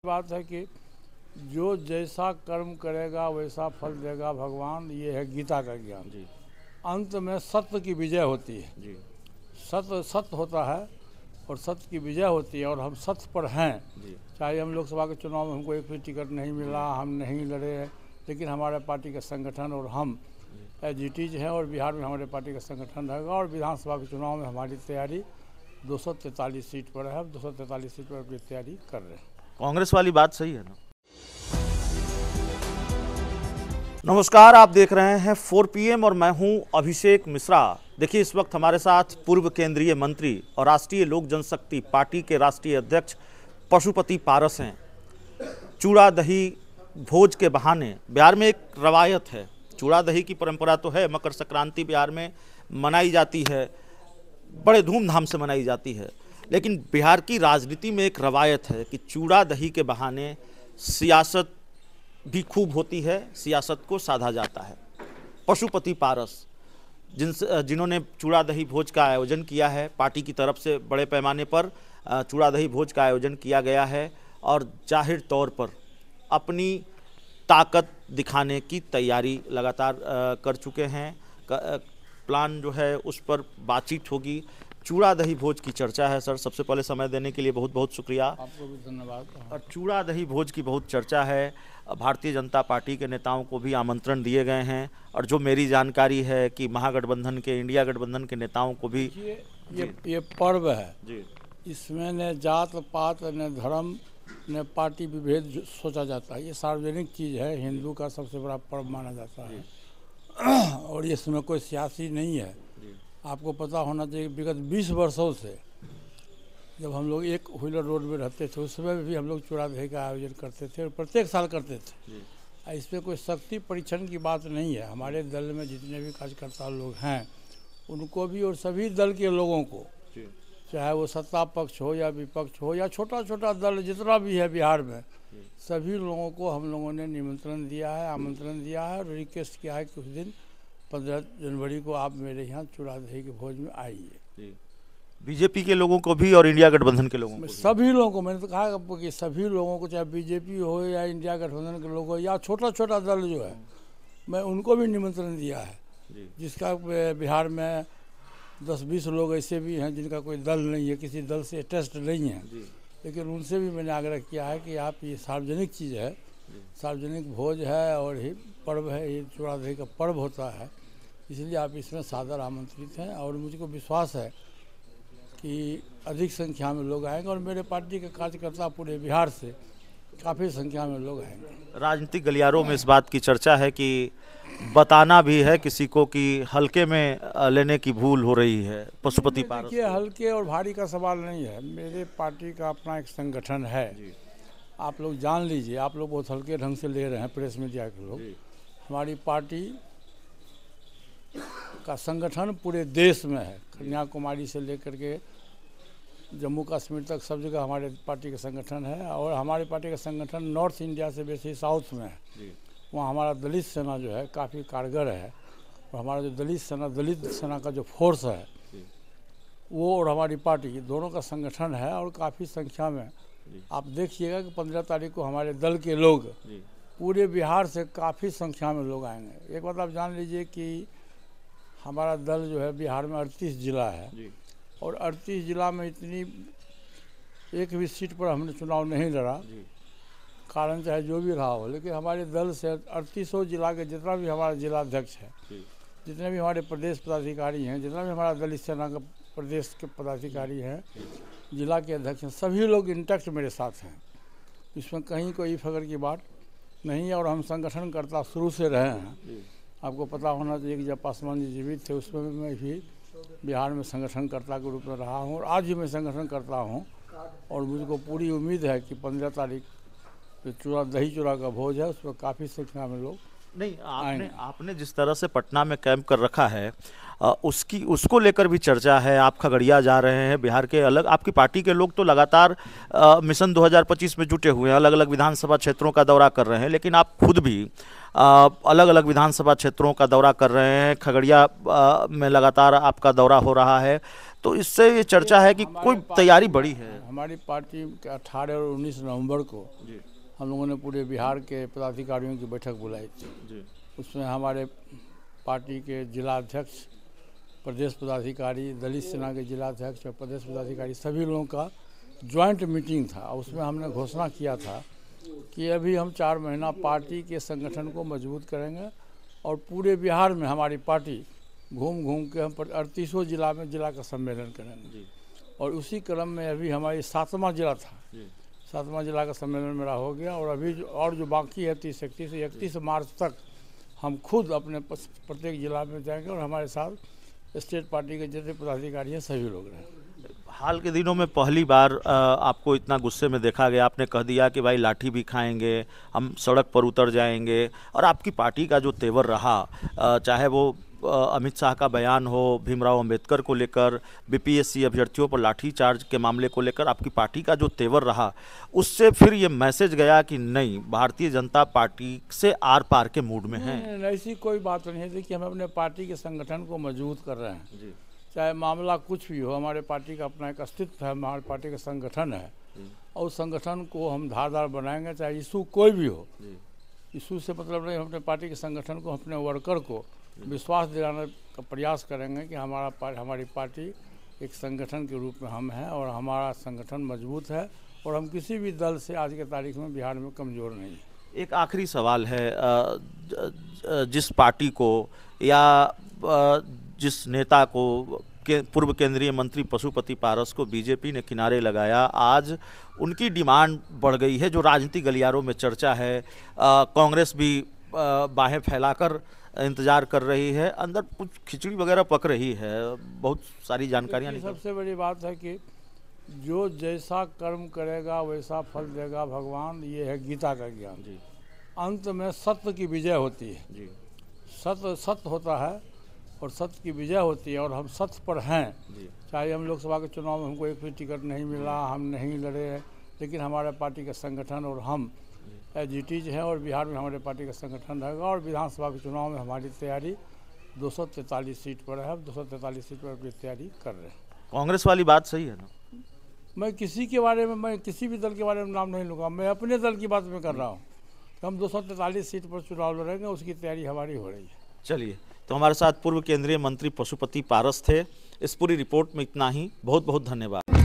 बात है कि जो जैसा कर्म करेगा वैसा फल देगा भगवान, ये है गीता का ज्ञान जी। अंत में सत्य की विजय होती है जी। सत्य होता है और सत्य की विजय होती है और हम सत्य पर हैं जी। चाहे हम लोकसभा के चुनाव में हमको एक भी टिकट नहीं मिला, हम नहीं लड़े, लेकिन हमारे पार्टी का संगठन और हम एज इट इज हैं और बिहार में हमारे पार्टी का संगठन रहेगा और विधानसभा के चुनाव में हमारी तैयारी 243 सीट पर है। 243 सीट पर अपनी तैयारी कर रहे हैं। कांग्रेस वाली बात सही है ना। नमस्कार, आप देख रहे हैं 4 PM और मैं हूं अभिषेक मिश्रा। देखिए, इस वक्त हमारे साथ पूर्व केंद्रीय मंत्री और राष्ट्रीय लोक जनशक्ति पार्टी के राष्ट्रीय अध्यक्ष पशुपति पारस हैं। चूड़ा दही भोज के बहाने बिहार में एक रवायत है, चूड़ा दही की परंपरा तो है, मकर संक्रांति बिहार में मनाई जाती है, बड़े धूमधाम से मनाई जाती है, लेकिन बिहार की राजनीति में एक रवायत है कि चूड़ा दही के बहाने सियासत भी खूब होती है, सियासत को साधा जाता है। पशुपति पारस जिन्होंने चूड़ा दही भोज का आयोजन किया है, पार्टी की तरफ से बड़े पैमाने पर चूड़ा दही भोज का आयोजन किया गया है और जाहिर तौर पर अपनी ताकत दिखाने की तैयारी लगातार कर चुके हैं। प्लान जो है उस पर बातचीत होगी। चूड़ा दही भोज की चर्चा है। सर, सबसे पहले समय देने के लिए बहुत बहुत शुक्रिया। आपको भी धन्यवाद। और चूड़ा दही भोज की बहुत चर्चा है, भारतीय जनता पार्टी के नेताओं को भी आमंत्रण दिए गए हैं और जो मेरी जानकारी है कि महागठबंधन के, इंडिया गठबंधन के नेताओं को भी ये पर्व है जी। इसमें न जात पात न धर्म न पार्टी विभेद सोचा जाता है। ये सार्वजनिक चीज़ है, हिंदू का सबसे बड़ा पर्व माना जाता है और इसमें कोई सियासी नहीं है। आपको पता होना चाहिए विगत 20 वर्षों से जब हम लोग एक व्हीलर रोड में रहते थे, उस समय भी हम लोग चूड़ा दही का आयोजन करते थे और प्रत्येक साल करते थे। इसमें कोई शक्ति परीक्षण की बात नहीं है। हमारे दल में जितने भी कार्यकर्ता लोग हैं उनको भी और सभी दल के लोगों को, चाहे वो सत्ता पक्ष हो या विपक्ष हो या छोटा छोटा दल जितना भी है बिहार में, सभी लोगों को हम लोगों ने निमंत्रण दिया है, आमंत्रण दिया है और रिक्वेस्ट किया है कि उस दिन 15 जनवरी को आप मेरे यहाँ चूड़ा दही के भोज में आइए। बीजेपी के लोगों को भी और इंडिया गठबंधन के लोगों को, सभी लोगों को, मैंने तो कहा आपको कि सभी लोगों को, चाहे बीजेपी हो या इंडिया गठबंधन के लोग हो या छोटा छोटा दल जो है, मैं उनको भी निमंत्रण दिया है। जिसका बिहार में 10-20 लोग ऐसे भी हैं जिनका कोई दल नहीं है, किसी दल से अटैच्ड नहीं है, लेकिन उनसे भी मैंने आग्रह किया है कि आप, ये सार्वजनिक चीज़ है, सार्वजनिक भोज है और ही पर्व है, ये चूड़ा दही का पर्व होता है, इसलिए आप इसमें सादर आमंत्रित हैं और मुझको विश्वास है कि अधिक संख्या में लोग आएंगे और मेरे पार्टी के कार्यकर्ता पूरे बिहार से काफ़ी संख्या में लोग आएंगे। राजनीतिक गलियारों में इस बात की चर्चा है कि बताना भी है किसी को कि हल्के में लेने की भूल हो रही है। पशुपति पारस, देखिए, हल्के और भारी का सवाल नहीं है। मेरे पार्टी का अपना एक संगठन है, आप लोग जान लीजिए। आप लोग बहुत हल्के ढंग से ले रहे हैं, प्रेस मीडिया के लोग। हमारी पार्टी का संगठन पूरे देश में है, कन्याकुमारी से लेकर के जम्मू कश्मीर तक सब जगह हमारे पार्टी का संगठन है और हमारी पार्टी का संगठन नॉर्थ इंडिया से बेसी साउथ में है। वहाँ हमारा दलित सेना जो है काफ़ी कारगर है और हमारा जो दलित सेना का जो फोर्स है वो और हमारी पार्टी दोनों का संगठन है और काफ़ी संख्या में आप देखिएगा कि 15 तारीख को हमारे दल के लोग पूरे बिहार से काफ़ी संख्या में लोग आएंगे। एक बात आप जान लीजिए कि हमारा दल जो है बिहार में 38 जिला है और 38 जिला में इतनी एक भी सीट पर हमने चुनाव नहीं लड़ा, कारण चाहे जो भी रहा हो, लेकिन हमारे दल से 38 जिला के जितना भी हमारा जिला अध्यक्ष है, जितने भी हमारे प्रदेश पदाधिकारी हैं, जितना भी हमारा दलित सेना का प्रदेश के पदाधिकारी हैं, जिला के अध्यक्ष हैं, सभी लोग इंटैक्ट मेरे साथ हैं। इसमें कहीं कोई फख्र की बात नहीं है और हम संगठनकर्ता शुरू से रहे हैं। आपको पता होना चाहिए कि जब पासवान जी जीवित थे उसमें मैं भी बिहार में संगठनकर्ता के रूप में रहा हूँ और आज भी मैं संगठन करता हूँ और मुझको पूरी उम्मीद है कि 15 तारीख जो दही चूड़ा का भोज है उस पर काफ़ी संख्या में लोग नहीं, आपने जिस तरह से पटना में कैंप कर रखा है उसको लेकर भी चर्चा है। आप खगड़िया जा रहे हैं, बिहार के अलग आपकी पार्टी के लोग तो लगातार मिशन 2025 में जुटे हुए हैं, अलग अलग विधानसभा क्षेत्रों का दौरा कर रहे हैं, लेकिन आप खुद भी अलग अलग विधानसभा क्षेत्रों का दौरा कर रहे हैं। खगड़िया में लगातार आपका दौरा हो रहा है, तो इससे ये चर्चा है कि कोई तैयारी बड़ी है। हमारी पार्टी के 18 और 19 नवंबर को हम लोगों ने पूरे बिहार के पदाधिकारियों की बैठक बुलाई थी। उसमें हमारे पार्टी के जिलाध्यक्ष, प्रदेश पदाधिकारी, दलित सेना के जिलाध्यक्ष और प्रदेश पदाधिकारी सभी लोगों का ज्वाइंट मीटिंग था। उसमें हमने घोषणा किया था कि अभी हम 4 महीना पार्टी के संगठन को मजबूत करेंगे और पूरे बिहार में हमारी पार्टी घूम घूम के हम 38 जिला में जिला का सम्मेलन करेंगे। और उसी क्रम में अभी हमारी 7वां जिला था, 7वां जिला का सम्मेलन मेरा हो गया। और अभी जो बाकी है 31 मार्च तक हम खुद अपने प्रत्येक जिला में जाएंगे और हमारे साथ स्टेट पार्टी के जितने पदाधिकारी हैं सभी लोग रहें। हाल के दिनों में पहली बार आपको इतना गुस्से में देखा गया। आपने कह दिया कि भाई लाठी भी खाएंगे, हम सड़क पर उतर जाएंगे। और आपकी पार्टी का जो तेवर रहा, चाहे वो अमित शाह का बयान हो भीमराव अंबेडकर को लेकर, बीपीएससी अभ्यर्थियों पर लाठीचार्ज के मामले को लेकर, आपकी पार्टी का जो तेवर रहा, उससे फिर ये मैसेज गया कि नहीं, भारतीय जनता पार्टी से आर पार के मूड में है। ऐसी कोई बात नहीं है। देखिए, हम अपने पार्टी के संगठन को मजबूत कर रहे हैं जी। चाहे मामला कुछ भी हो, हमारे पार्टी का अपना एक अस्तित्व है, हमारे पार्टी का संगठन है और उस संगठन को हम धारदार बनाएंगे, चाहे इशू कोई भी हो। इशू से मतलब नहीं, हम अपने पार्टी के संगठन को, अपने वर्कर को विश्वास दिलाने का प्रयास करेंगे कि हमारी पार्टी एक संगठन के रूप में हम हैं और हमारा संगठन मजबूत है और हम किसी भी दल से आज के तारीख में बिहार में कमज़ोर नहीं है। एक आखिरी सवाल है, जिस पार्टी को या जिस नेता को पूर्व केंद्रीय मंत्री पशुपति पारस को बीजेपी ने किनारे लगाया, आज उनकी डिमांड बढ़ गई है, जो राजनीतिक गलियारों में चर्चा है। कांग्रेस भी बाहें फैलाकर इंतजार कर रही है, अंदर कुछ खिचड़ी वगैरह पक रही है, बहुत सारी जानकारियां। सबसे बड़ी बात है कि जो जैसा कर्म करेगा वैसा फल देगा भगवान, ये है गीता का ज्ञान जी। अंत में सत्य की विजय होती है जी। सत्य होता है और सत्य की विजय होती है और हम सत्य पर हैं जी। चाहे हम लोकसभा के चुनाव में हमको एक भी टिकट नहीं मिला, हम नहीं लड़े, लेकिन हमारे पार्टी का संगठन और हम एजिटीज हैं और बिहार में हमारे पार्टी का संगठन रहेगा। और विधानसभा के चुनाव में हमारी तैयारी 243 सीट पर है, 243 सीट पर अपनी तैयारी कर रहे हैं। कांग्रेस वाली बात सही है ना? मैं किसी भी दल के बारे में नाम नहीं लूँगा, मैं अपने दल की बात में कर रहा हूँ। हम 243 सीट पर चुनाव लड़ेंगे, उसकी तैयारी हमारी हो रही है। चलिए, तो हमारे साथ पूर्व केंद्रीय मंत्री पशुपति पारस थे। इस पूरी रिपोर्ट में इतना ही। बहुत बहुत धन्यवाद।